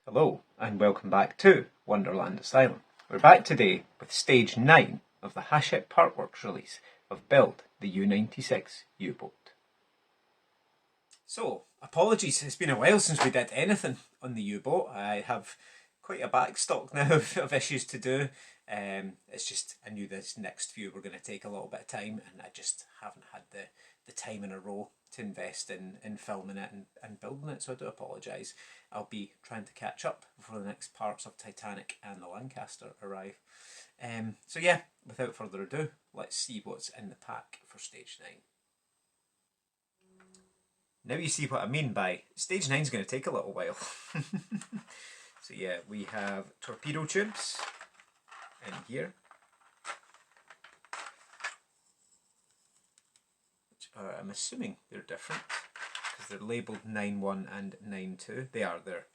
Hello and welcome back to Wonderland Asylum. We're back today with stage 9 of the Hachette Partworks release of Build the U96 U-boat. So, apologies, it's been a while since we did anything on the U-boat. I have quite a backstock now of issues to do. It's just, I knew this next few were going to take a little bit of time, and I just haven't had the time in a row to invest in filming it and building it, so I do apologise. I'll be trying to catch up before the next parts of Titanic and the Lancaster arrive. So yeah, without further ado, let's see what's in the pack for stage 9. Now you see what I mean by stage 9 is going to take a little while. So yeah, we have torpedo tubes in here, which are, I'm assuming they're different because they're labelled 9.1 and 9.2. They're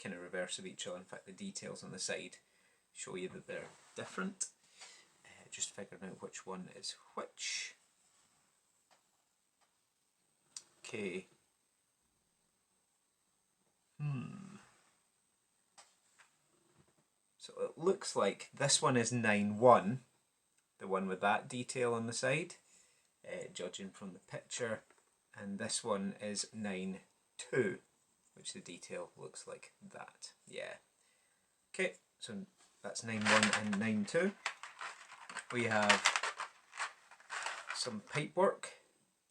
kind of reverse of each other. In fact, the details on the side show you that they're different. Just figuring out which one is which. Okay. So it looks like this one is 9.1, the one with that detail on the side, judging from the picture, and this one is 9.2, which the detail looks like that. Yeah. Okay, so that's 9.1 and 9.2. We have some pipework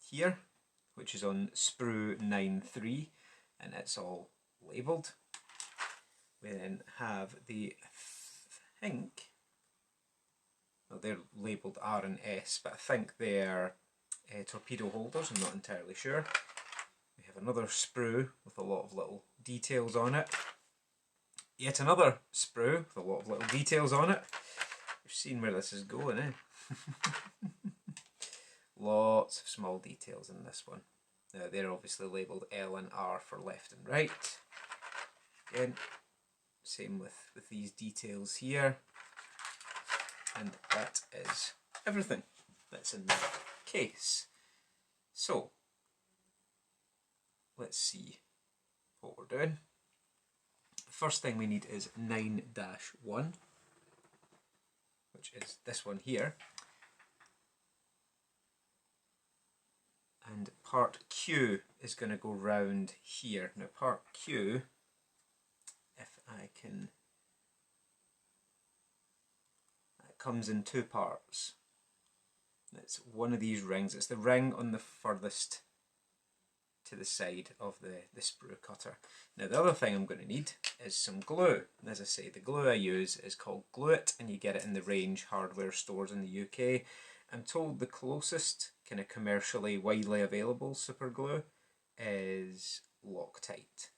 here, which is on sprue 9.3, and it's all labelled. We then have the, I think, well, they're labelled R and S, but I think they're torpedo holders, I'm not entirely sure. We have another sprue with a lot of little details on it. Yet another sprue with a lot of little details on it. You've seen where this is going, eh? Lots of small details in this one. Now they're obviously labelled L and R for left and right. Again, same with these details here. And that is everything that's in the case. So, let's see what we're doing. The first thing we need is 9-1, which is this one here. And part Q is going to go round here. Now part Q, if I can, it comes in two parts. It's one of these rings. It's the ring on the furthest to the side of the sprue cutter. Now the other thing I'm going to need is some glue. And as I say, the glue I use is called Glue It, and you get it in the Range hardware stores in the UK. I'm told the closest kind of commercially widely available super glue is Loctite.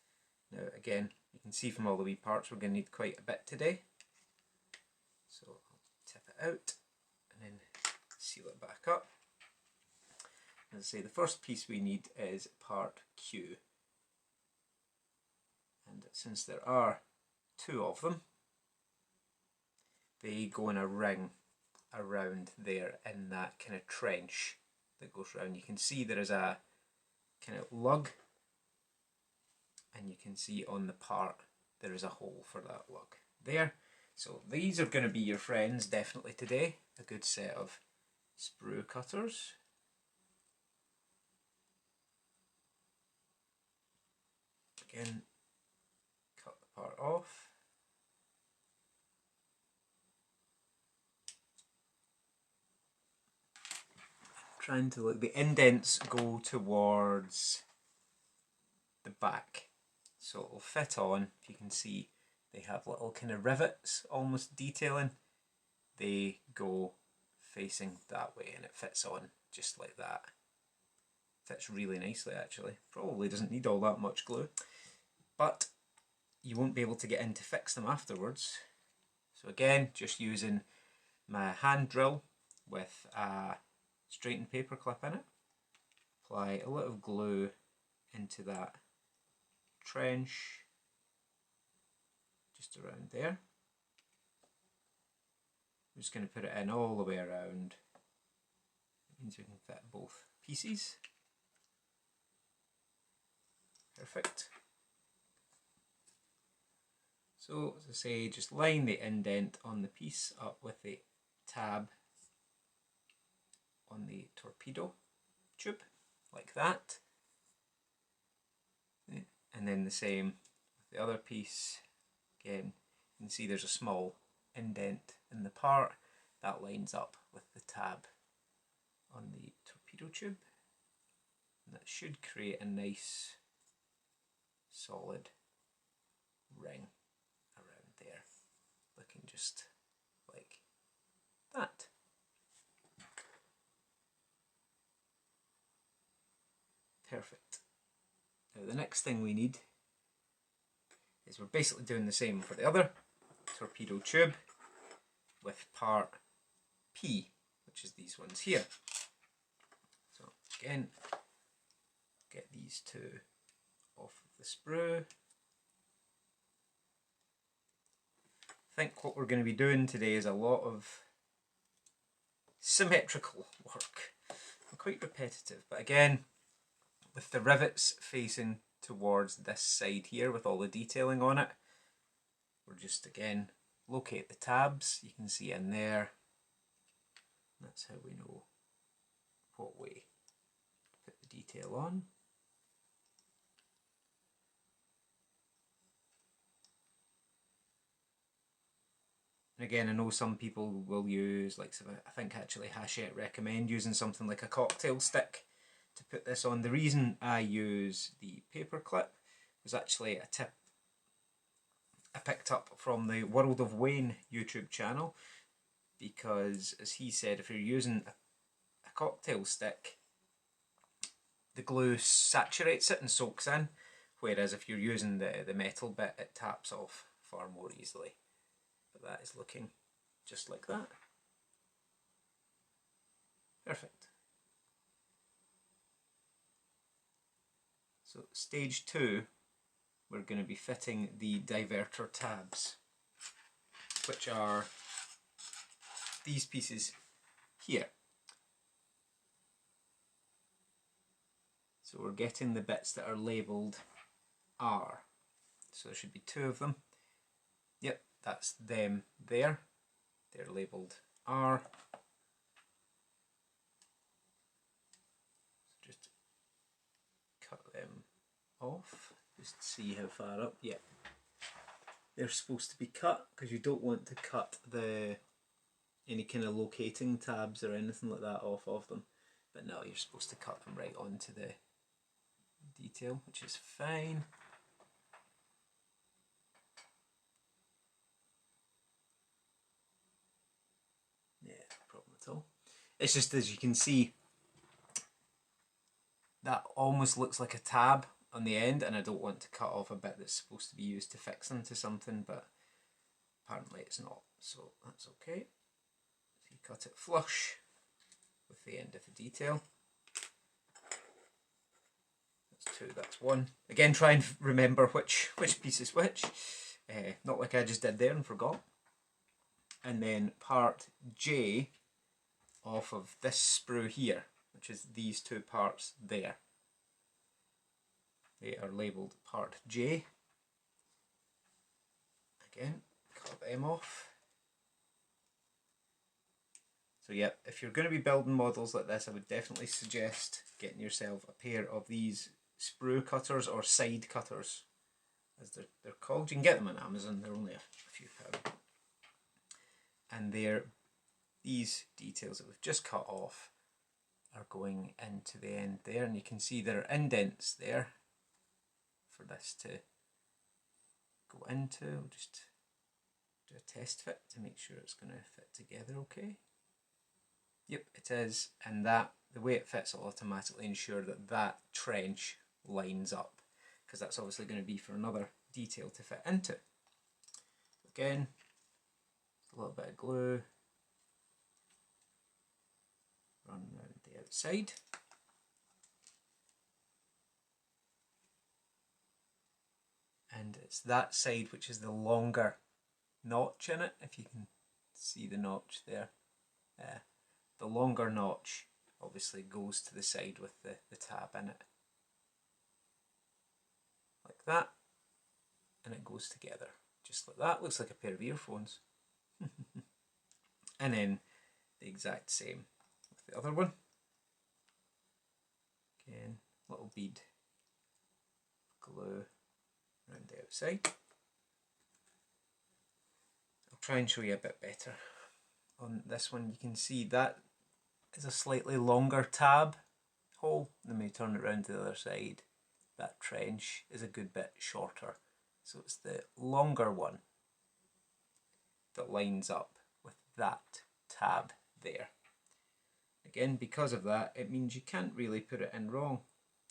Now again, you can see from all the wee parts we're going to need quite a bit today. So I'll tip it out and then seal it back up. As I say, the first piece we need is part Q. And since there are two of them, they go in a ring around there in that kind of trench that goes around. You can see there is a kind of lug, and you can see on the part there is a hole for that lug there. So these are going to be your friends definitely today. A good set of sprue cutters. Again, cut the part off. Trying to look, the indents go towards the back, so it'll fit on. If you can see, they have little kind of rivets almost detailing. They go facing that way and it fits on just like that. Fits really nicely actually. Probably doesn't need all that much glue, but you won't be able to get in to fix them afterwards. So again, just using my hand drill with a straightened paper clip in it. Apply a little glue into that trench, just around there. I'm just going to put it in all the way around. It means we can fit both pieces. Perfect. So, as I say, just line the indent on the piece up with the tab on the torpedo tube, like that. And then the same with the other piece. Again, you can see there's a small indent in the part that lines up with the tab on the torpedo tube. And that should create a nice solid ring around there, looking just like that. Perfect. Now the next thing we need is we're basically doing the same for the other torpedo tube with part P, which is these ones here. So again, get these two off of the sprue. I think what we're going to be doing today is a lot of symmetrical work. Quite repetitive, but again, with the rivets facing towards this side here with all the detailing on it, we're just again locate the tabs you can see in there. That's how we know what way to put the detail on. And again, I know some people will use, like I think actually Hachette recommend using something like a cocktail stick to put this on. The reason I use the paper clip was actually a tip I picked up from the World of Wayne YouTube channel, because as he said, if you're using a cocktail stick, the glue saturates it and soaks in, whereas if you're using the metal bit, it taps off far more easily. But that is looking just like that. Perfect. So stage 2, we're going to be fitting the diverter tabs, which are these pieces here. So we're getting the bits that are labelled R. So there should be 2 of them. Yep, that's them there. They're labelled R. So just cut them off. Just see how far up. Yeah, they're supposed to be cut, because you don't want to cut any kind of locating tabs or anything like that off of them. But no, you're supposed to cut them right onto the detail, which is fine. Yeah, no problem at all. It's just, as you can see, that almost looks like a tab on the end, and I don't want to cut off a bit that's supposed to be used to fix into something, but apparently it's not, so that's okay. So you cut it flush with the end of the detail. That's 2, that's 1. Again, try and remember which piece is which, not like I just did there and forgot. And then part J off of this sprue here, which is these 2 parts there. They are labelled part J. Again, cut them off. So yeah, if you're going to be building models like this, I would definitely suggest getting yourself a pair of these sprue cutters, or side cutters as they're called. You can get them on Amazon, they're only a few pounds. And these details that we've just cut off are going into the end there, and you can see there are indents there for this to go into. We'll just do a test fit to make sure it's going to fit together okay. Yep, it is, and that the way it fits will automatically ensure that that trench lines up, because that's obviously going to be for another detail to fit into. Again, a little bit of glue, run around the outside. And it's that side which is the longer notch in it, if you can see the notch there. The longer notch obviously goes to the side with the tab in it. that, and it goes together just like that. Looks like a pair of earphones. And then the exact same with the other one. Again, little bead glue around the outside. I'll try and show you a bit better. On this one you can see that is a slightly longer tab hole. Then we turn it around to the other side. That trench is a good bit shorter. So it's the longer one that lines up with that tab there. Again, because of that, it means you can't really put it in wrong,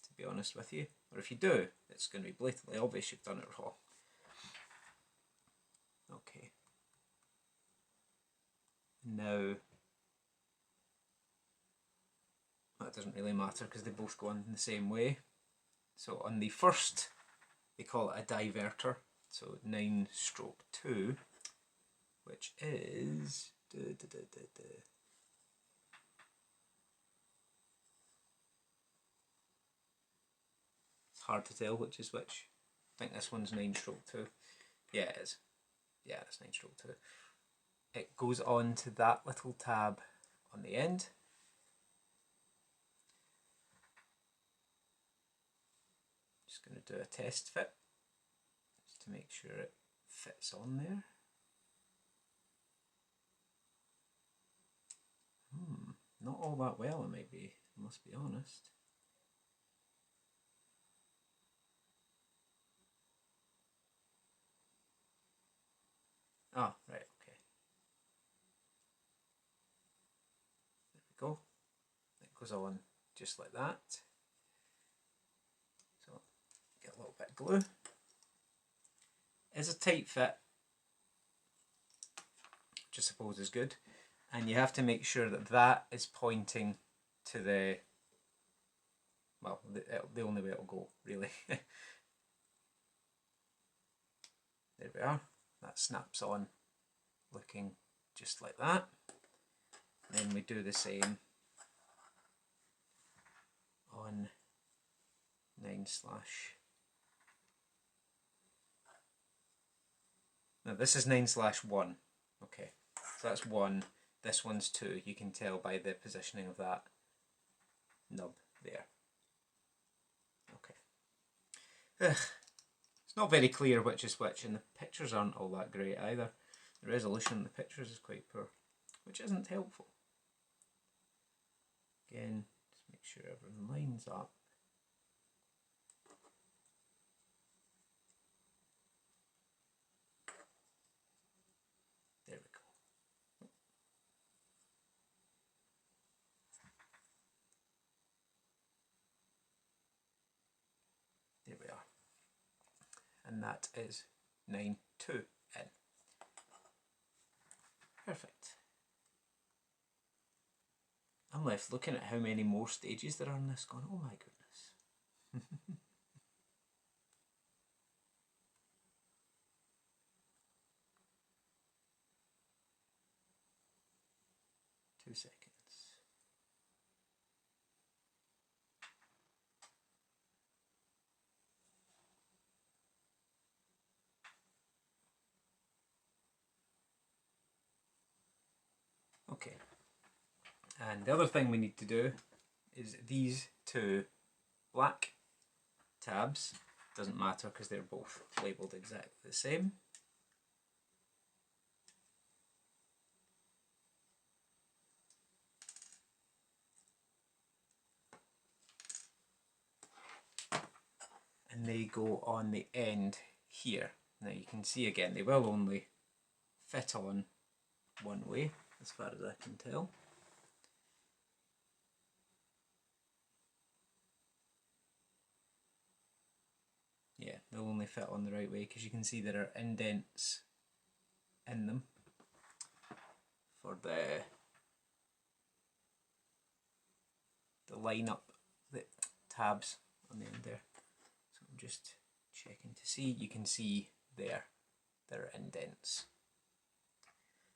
to be honest with you. Or if you do, it's going to be blatantly obvious you've done it wrong. Okay. Now, that doesn't really matter because they both go in the same way. So on the first, they call it a diverter. So 9/2, which is... It's hard to tell which is which. I think this one's 9/2. Yeah, it is. Yeah, it's 9/2. It goes on to that little tab on the end. Just going to do a test fit just to make sure it fits on there. Not all that well, it might be, I must be honest. Ah, right, okay. There we go. It goes on just like that. So, get a little bit of glue. It's a tight fit, which I suppose is good. And you have to make sure that that is pointing to the, well, the only way it'll go, really. There we are. That snaps on, looking just like that. Then we do the same on 9/. Now this is 9/1. Okay, so that's 1. This one's 2. You can tell by the positioning of that nub there. Okay. It's not very clear which is which, and the pictures aren't all that great either. The resolution in the pictures is quite poor, which isn't helpful. Again, just make sure everything lines up. There we go. There we are. And that is 9/2 in. Perfect. I'm left looking at how many more stages there are in this going, oh my goodness. 2 seconds. Okay, and the other thing we need to do is these 2 black tabs. Doesn't matter because they're both labelled exactly the same. And they go on the end here. Now you can see again, they will only fit on one way, as far as I can tell. Yeah, they'll only fit on the right way because you can see there are indents in them for the line up, the tabs on the end there. So I'm just checking to see, you can see there are indents.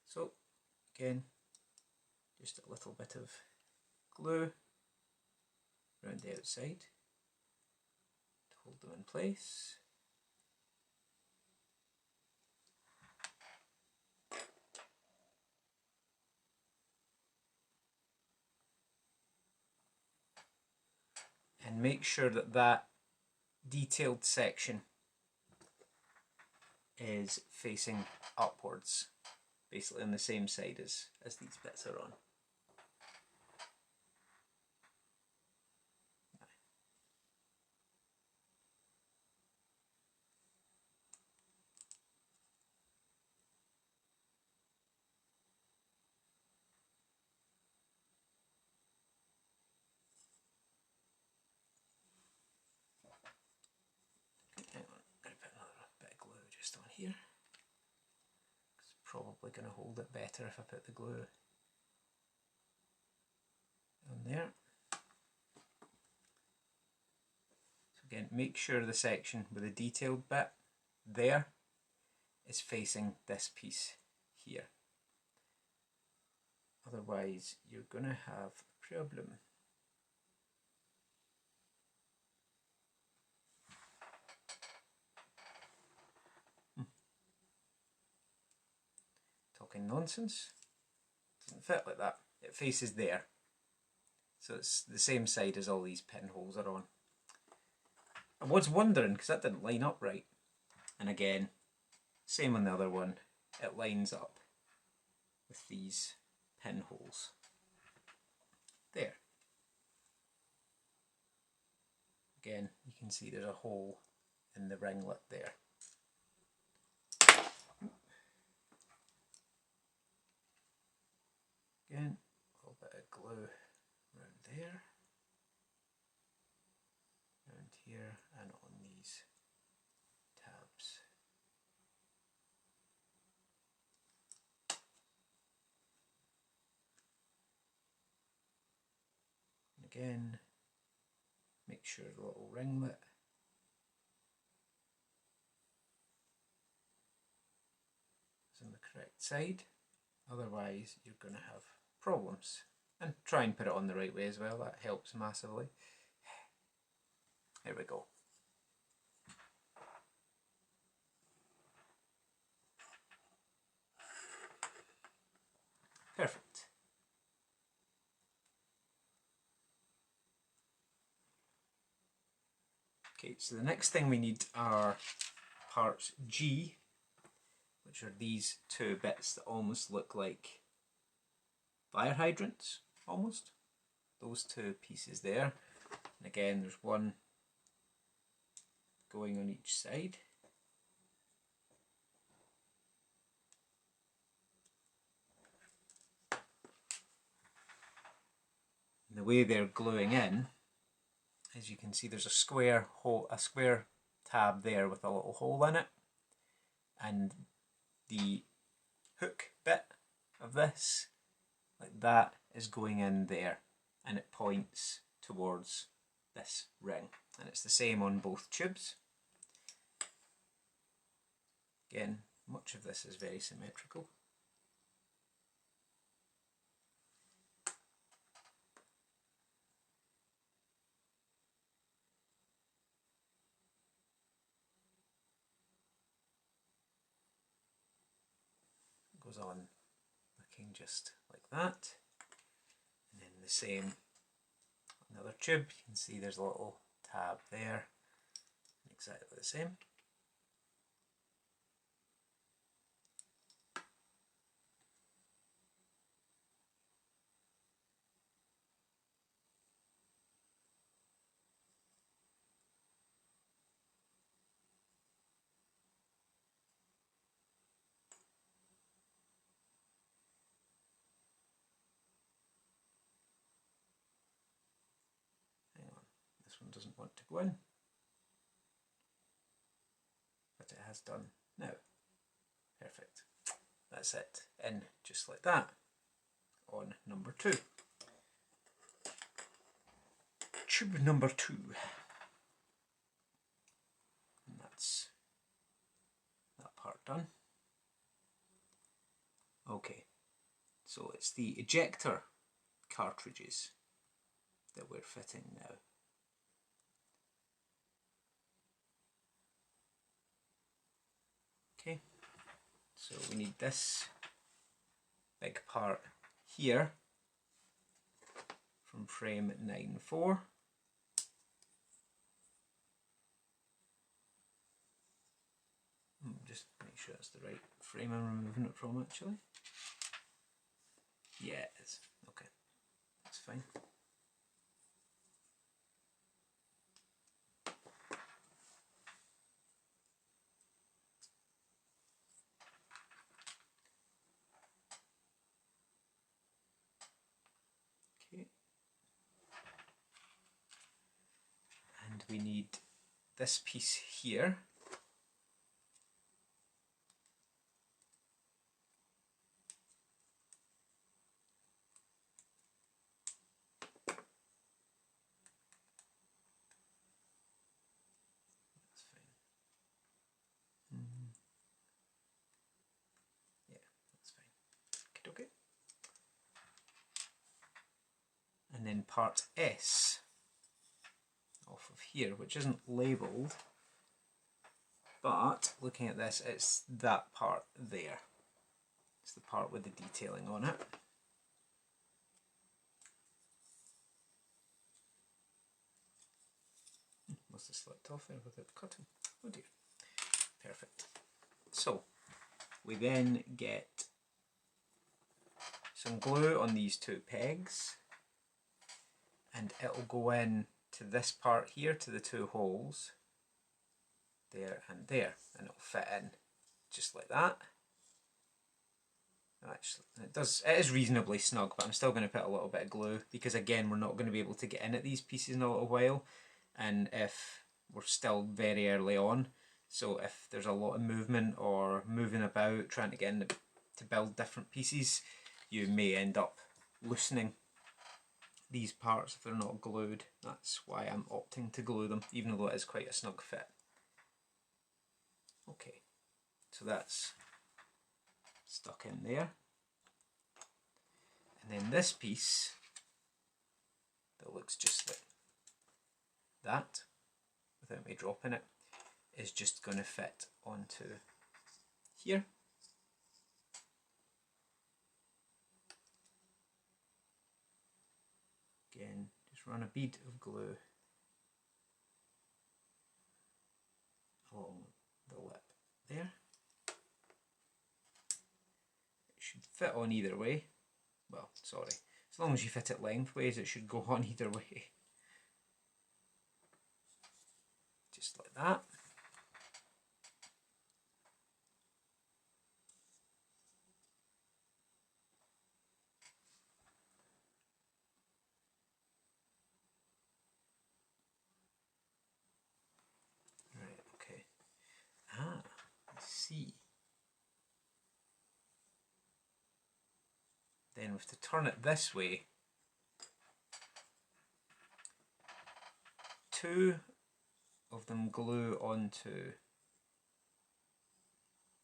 So again, just a little bit of glue around the outside to hold them in place. make sure that that detailed section is facing upwards, basically on the same side as these bits are on. Hang on, I'm going to put another bit of glue just on here. It's probably going to hold it better if I put the glue on there. So again, make sure the section with the detailed bit there is facing this piece here. Otherwise, you're going to have a problem. Talking nonsense. Doesn't fit like that. It faces there. So it's the same side as all these pinholes are on. I was wondering, because that didn't line up right. And again, same on the other one. It lines up with these pinholes. There. Again, you can see there's a hole in the ringlet there. Again, a little bit of glue around there, around here, and on these tabs. And again, make sure the little ringlet is on the correct side, otherwise you're going to have problems. And try and put it on the right way as well, that helps massively. There we go. Perfect. Okay, so the next thing we need are parts G, which are these two bits that almost look like fire hydrants, almost. Those two pieces there. And again, there's one going on each side. And the way they're gluing in, as you can see, there's a square hole, a square tab there with a little hole in it, and the hook bit of this, like that, is going in there, and it points towards this ring, and it's the same on both tubes. Again, much of this is very symmetrical. It goes on looking just like that, and then the same on the other tube. You can see there's a little tab there, exactly the same. This one doesn't want to go in, but it has done now. Perfect. That's it, in just like that on number 2. Tube number 2. And that's that part done. Okay, so it's the ejector cartridges that we're fitting now. Okay, so we need this big part here from frame 9/4. sure that's the right frame I'm removing it from actually. Yeah, it is. Okay, that's fine. Okay. And we need this piece here. That's fine. Yeah, that's fine. Okay. And then part S off of here, which isn't labelled, but looking at this, it's that part there. It's the part with the detailing on it. Must have slipped off there without cutting. Oh dear. Perfect. So we then get some glue on these two pegs, and it'll go in to this part here, to the two holes, there and there, and it'll fit in just like that. Actually, it is reasonably snug, but I'm still going to put a little bit of glue because again we're not going to be able to get in at these pieces in a little while, and if we're still very early on, so if there's a lot of movement or moving about trying to get in to build different pieces, you may end up loosening these parts if they're not glued. That's why I'm opting to glue them, even though it is quite a snug fit. Okay, so that's stuck in there. And then this piece that looks just like that, without me dropping it, is just going to fit onto here. Again, just run a bead of glue along the lip there. It should fit on either way. Well, sorry, as long as you fit it lengthways, it should go on either way. Just like that. Right, okay. Ah, I see. Then we have to turn it this way. Two of them glue onto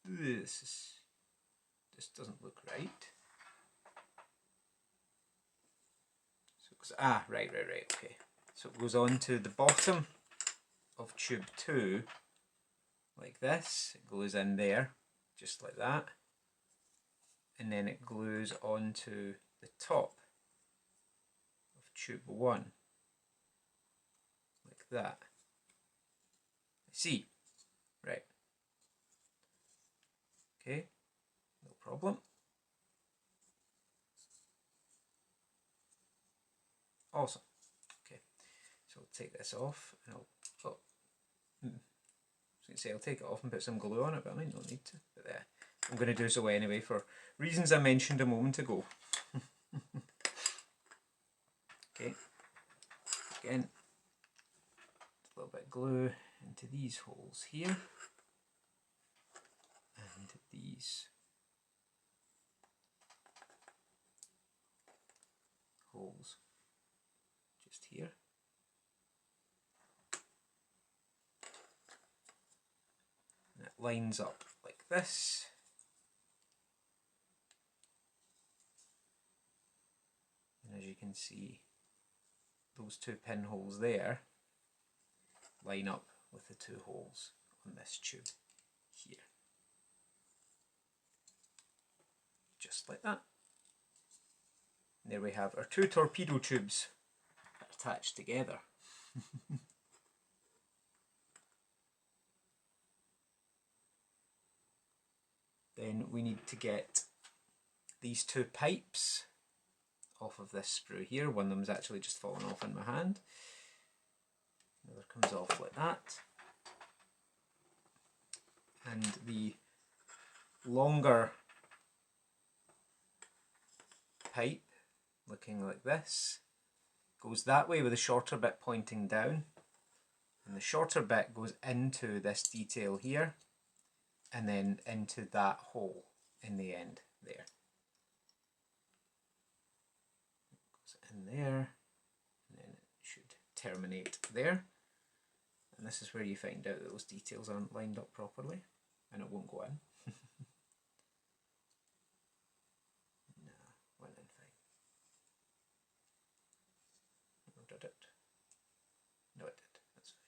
this. This doesn't look right. So it goes, right, okay. So it goes onto the bottom of tube 2 like this. It goes in there just like that, and then it glues onto the top of tube 1 like that. I see. Right. Okay, no problem. Awesome. Okay, so I'll take this off and I'll take it off and put some glue on it, but I might not need to. But I'm going to do so anyway for reasons I mentioned a moment ago. Okay, again, a little bit of glue into these holes here, and these holes just here. And it lines up like this. And as you can see, those two pinholes there line up with the two holes on this tube here. Just like that. And there we have our two torpedo tubes attached together. we need to get these two pipes off of this sprue here. One of them's actually just fallen off in my hand. Another comes off like that. And the longer pipe, looking like this, goes that way with the shorter bit pointing down. And the shorter bit goes into this detail here and then into that hole in the end there. It goes in there and then it should terminate there. And this is where you find out that those details aren't lined up properly and it won't go in. No, went in fine. Or did it? No, it did. That's fine.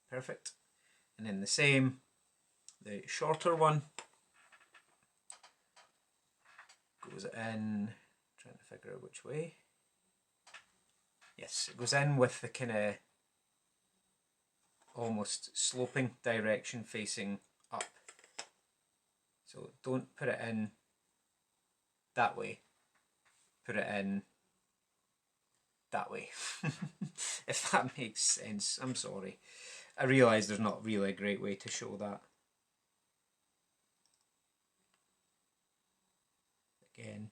Perfect. And then the same, the shorter one goes in, trying to figure out which way. Yes, it goes in with the kind of almost sloping direction facing up. So don't put it in that way, put it in that way. If that makes sense, I'm sorry. I realise there's not really a great way to show that. Again,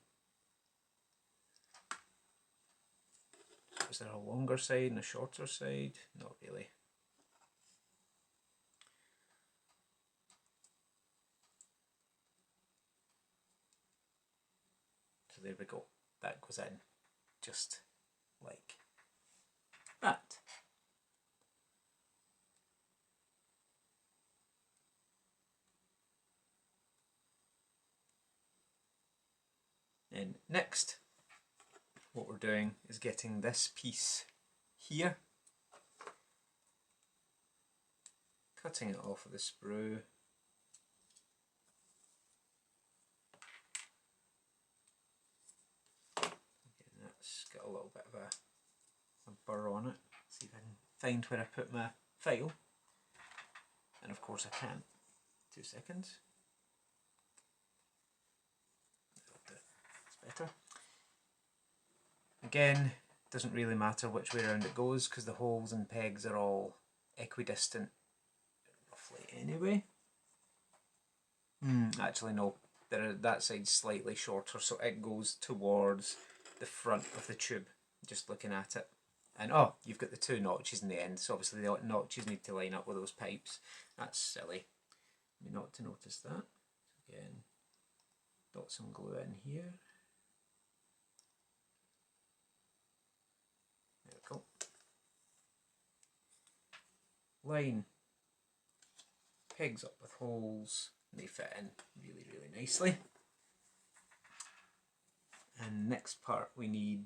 is there a longer side and a shorter side? Not really. So there we go. That goes in just like that. And next, what we're doing is getting this piece here, cutting it off of the sprue, again, that's got a little bit of a burr on it. See if I can find where I put my file, and of course I can't. 2 seconds. Better. Again, doesn't really matter which way around it goes because the holes and pegs are all equidistant roughly anyway. Actually no, that side's slightly shorter, so it goes towards the front of the tube, just looking at it. And oh, you've got the 2 notches in the end, so obviously the notches need to line up with those pipes. That's silly. Me not to notice that. Again, dot some glue in here. There we go. Line pegs up with holes, and they fit in really, really nicely. And next part we need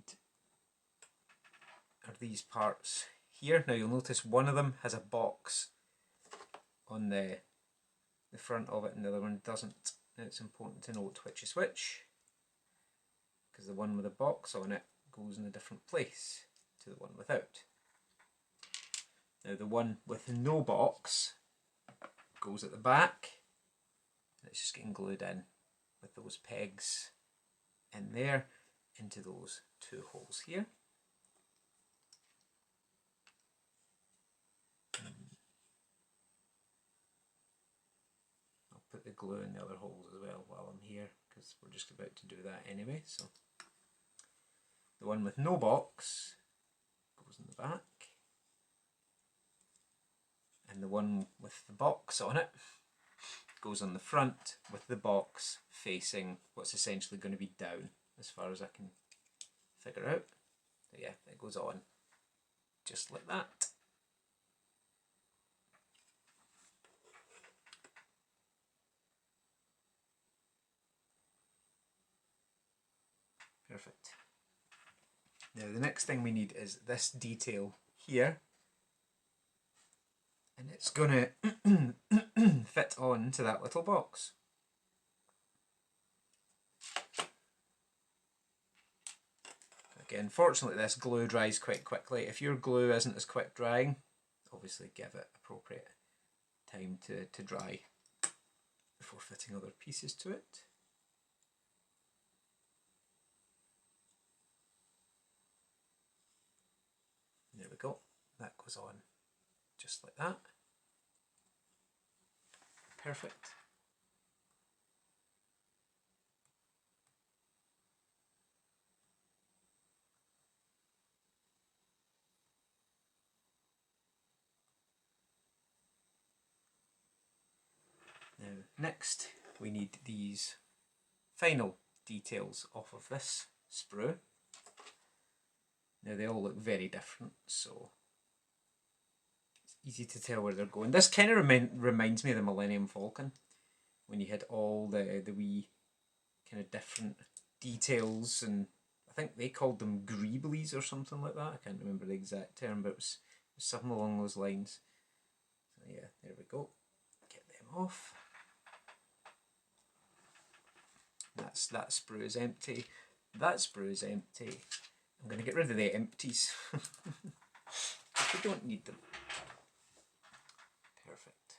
are these parts here. Now you'll notice one of them has a box on the front of it and the other one doesn't. Now it's important to note which is which, because the one with a box on it goes in a different place to the one without. Now the one with no box goes at the back, and it's just getting glued in with those pegs in there into those 2 holes here. I'll put the glue in the other holes as well while I'm here, because we're just about to do that anyway. So the one with no box goes in the back, and the one with the box on it goes on the front with the box facing what's essentially going to be down, as far as I can figure out. So yeah, it goes on just like that. Perfect. Now the next thing we need is this detail here, and it's going to fit on to that little box. Again, fortunately this glue dries quite quickly. If your glue isn't as quick drying, obviously give it appropriate time to dry before fitting other pieces to it. There we go, that goes on just like that. Perfect. Now next we need these final details off of this sprue. Now they all look very different, so it's easy to tell where they're going. This kind of reminds me of the Millennium Falcon, when you had all the wee kind of different details, and I think they called them greeblies or something like that. I can't remember the exact term, but it was something along those lines. So yeah, there we go. Get them off. That sprue is empty. That sprue is empty. I'm going to get rid of the empties. We don't need them. Perfect.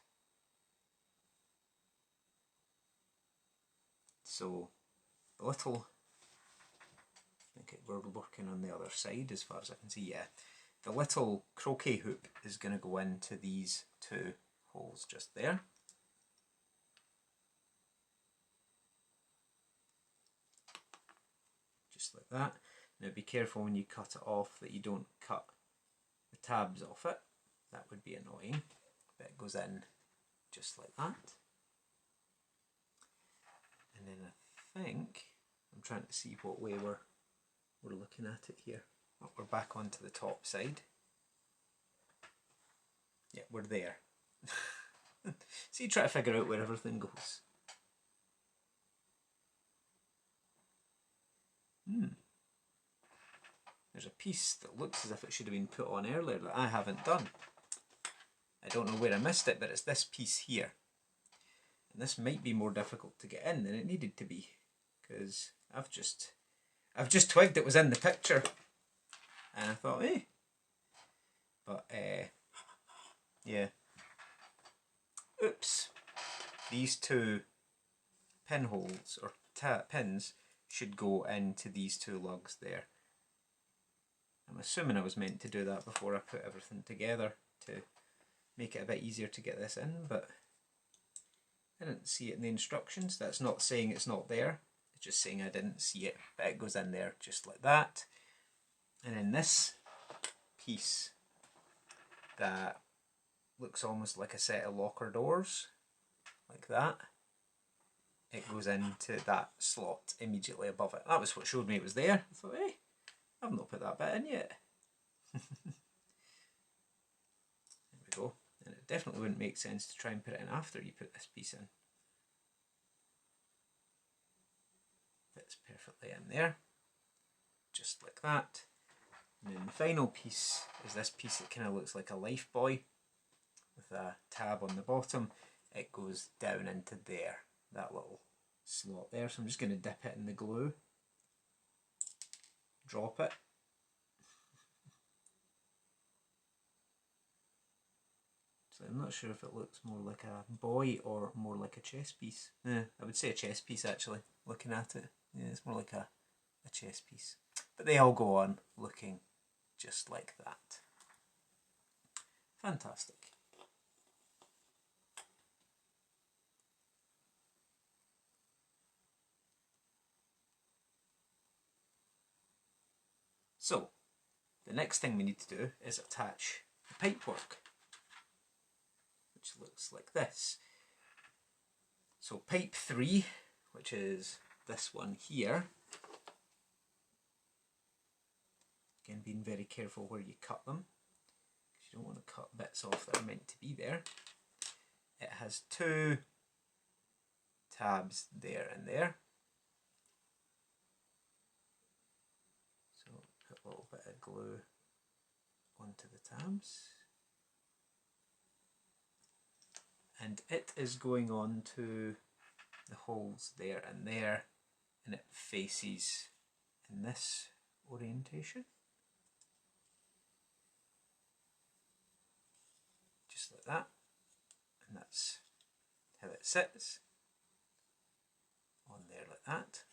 So the little, I think we're working on the other side as far as I can see, yeah. The little croquet hoop is going to go into these two holes just there. Just like that. Now be careful when you cut it off that you don't cut the tabs off it. That would be annoying. But it goes in just like that. And then I think, I'm trying to see what way we're looking at it here. Oh, we're back onto the top side. Yeah, we're there. So you try to figure out where everything goes. There's a piece that looks as if it should have been put on earlier that I haven't done. I don't know where I missed it, but it's this piece here. And this might be more difficult to get in than it needed to be, because I've just twigged it was in the picture, and I thought, hey. But yeah. Oops. These two pinholes or pins should go into these two lugs there. I'm assuming I was meant to do that before I put everything together to make it a bit easier to get this in, but I didn't see it in the instructions. That's not saying it's not there, it's just saying I didn't see it, but it goes in there just like that. And then this piece that looks almost like a set of locker doors, like that, it goes into that slot immediately above it. That was what showed me it was there. I thought, hey, I've not put that bit in yet. There we go. And it definitely wouldn't make sense to try and put it in after you put this piece in. Fits perfectly in there, just like that. And then the final piece is this piece that kind of looks like a life buoy with a tab on the bottom. It goes down into there, that little slot there. So I'm just going to dip it in the glue, drop it. So I'm not sure if it looks more like a buoy or more like a chess piece. I would say a chess piece actually, looking at it. Yeah, it's more like a chess piece. But they all go on looking just like that. Fantastic. So, the next thing we need to do is attach the pipework, which looks like this. So pipe 3, which is this one here, again being very careful where you cut them, because you don't want to cut bits off that are meant to be there. It has 2 tabs there and there. So put a little bit of glue onto the tabs. And it is going on to the holes there and there, and it faces in this orientation. Just like that. And that's how it sits. that.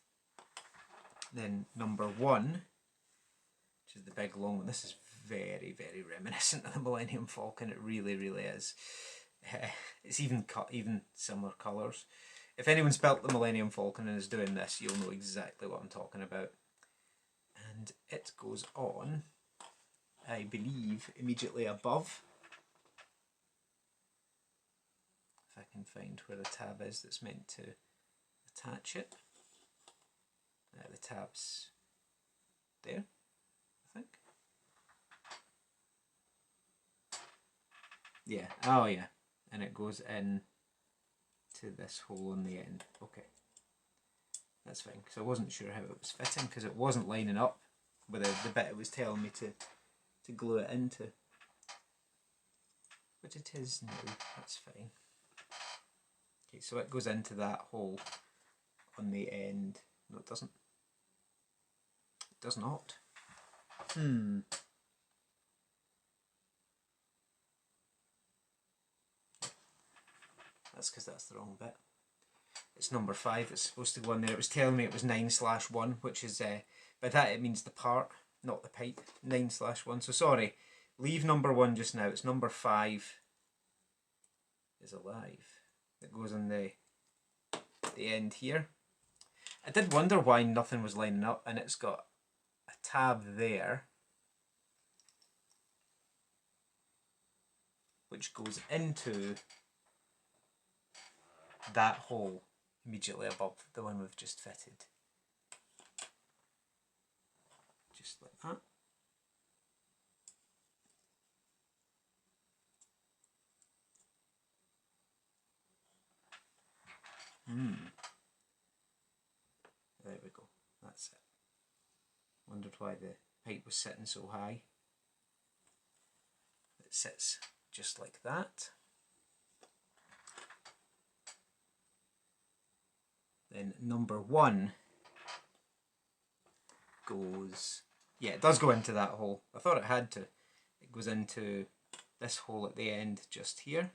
Then number 1, which is the big long one. This is very, very reminiscent of the Millennium Falcon. It really, really is. It's even similar colours. If anyone's built the Millennium Falcon and is doing this, you'll know exactly what I'm talking about. And it goes on, I believe, immediately above. If I can find where the tab is that's meant to attach it. The tab's there, I think. Yeah, oh yeah, and it goes in to this hole on the end. Okay, that's fine, because I wasn't sure how it was fitting, because it wasn't lining up with the bit it was telling me to glue it into. But it is now, that's fine. Okay, so it goes into that hole on the end. No, it doesn't. It does not. That's because that's the wrong bit. It's number 5, it's supposed to go in there. It was telling me it was 9/1, which is, by that it means the part, not the pipe. 9/1, so sorry. Leave number 1 just now. It's number 5 is alive. It goes on the end here. I did wonder why nothing was lining up, and it's got a tab there which goes into that hole immediately above the one we've just fitted. Just like that. There we go, that's it. Wondered why the pipe was sitting so high. It sits just like that. Then number 1 goes, yeah, it does go into that hole. I thought it had to. It goes into this hole at the end just here.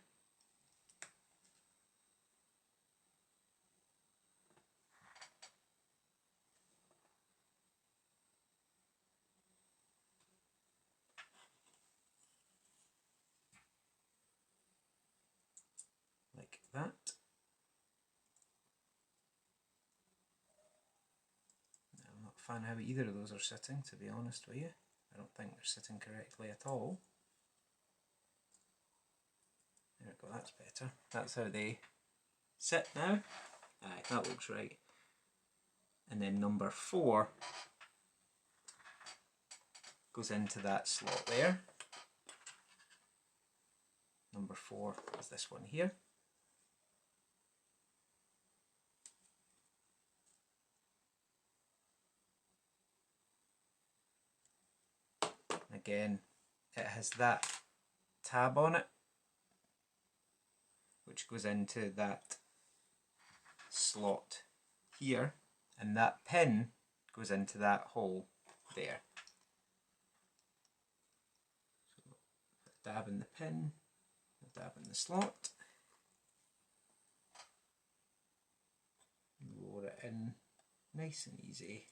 Like that. I'm not a fan of how either of those are sitting, to be honest with you. I don't think they're sitting correctly at all. There we go, that's better. That's how they sit now. Aye, that looks right. And then number 4 goes into that slot there. Number 4 is this one here. Again, it has that tab on it, which goes into that slot here, and that pin goes into that hole there. So put a dab in the pin, a dab in the slot, lower it in nice and easy,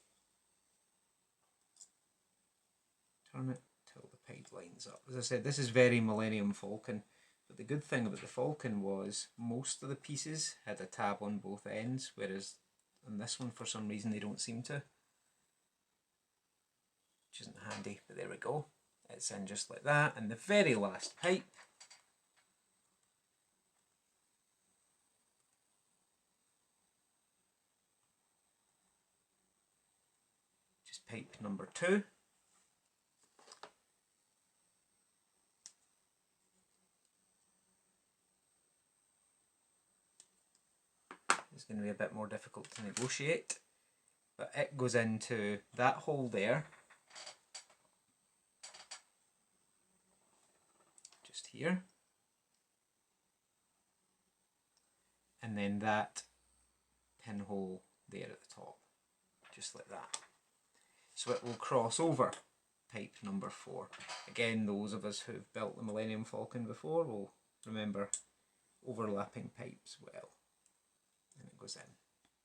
turn it till the pipe lines up. As I said, this is very Millennium Falcon, but the good thing about the Falcon was most of the pieces had a tab on both ends, whereas on this one for some reason they don't seem to, which isn't handy, but there we go. It's in just like that, and the very last pipe just pipe number 2. It's going to be a bit more difficult to negotiate, but it goes into that hole there, just here, and then that pinhole there at the top, just like that. So it will cross over pipe number 4. Again, those of us who've built the Millennium Falcon before will remember overlapping pipes well. And it goes in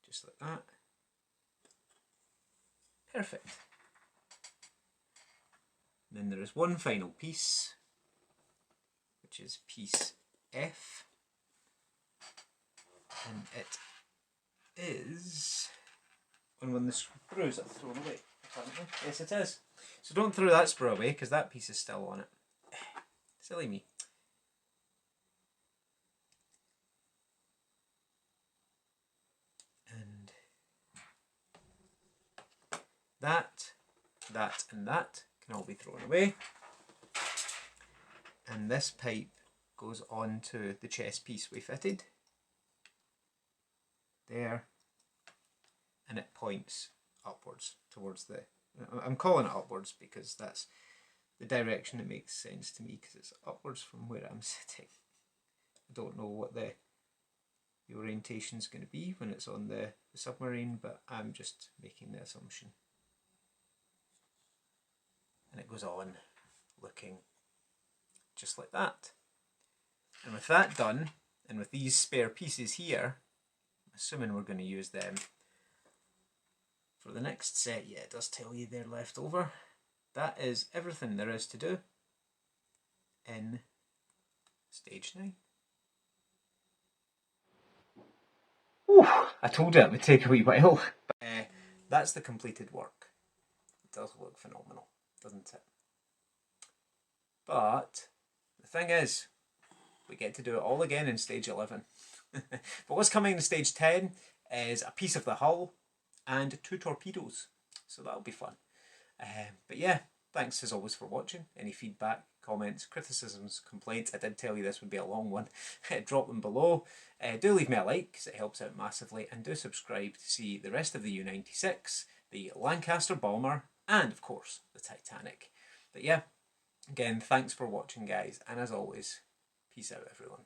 just like that. Perfect. And then there is one final piece, which is piece F, and it is one of the screws I've thrown away, apparently. Yes, it is. So don't throw that screw away, because that piece is still on it. Silly me. And that, and that can all be thrown away. And this pipe goes on to the chest piece we fitted. There. And it points upwards towards the... I'm calling it upwards because that's the direction that makes sense to me, because it's upwards from where I'm sitting. I don't know what the orientation is going to be when it's on the submarine, but I'm just making the assumption. And it goes on looking just like that. And with that done, and with these spare pieces here, assuming we're going to use them for the next set, yeah, it does tell you they're left over. That is everything there is to do in stage 9. Ooh, I told you it would take a wee while. That's the completed work. It does look phenomenal, doesn't it? But the thing is, we get to do it all again in stage 11. But what's coming in stage 10 is a piece of the hull and 2 torpedoes. So that'll be fun. But yeah, thanks as always for watching. Any feedback, comments, criticisms, complaints, I did tell you this would be a long one, drop them below. Do leave me a like because it helps out massively, and do subscribe to see the rest of the U96, the Lancaster bomber, and of course the Titanic. But yeah, again, thanks for watching guys, and as always, peace out everyone.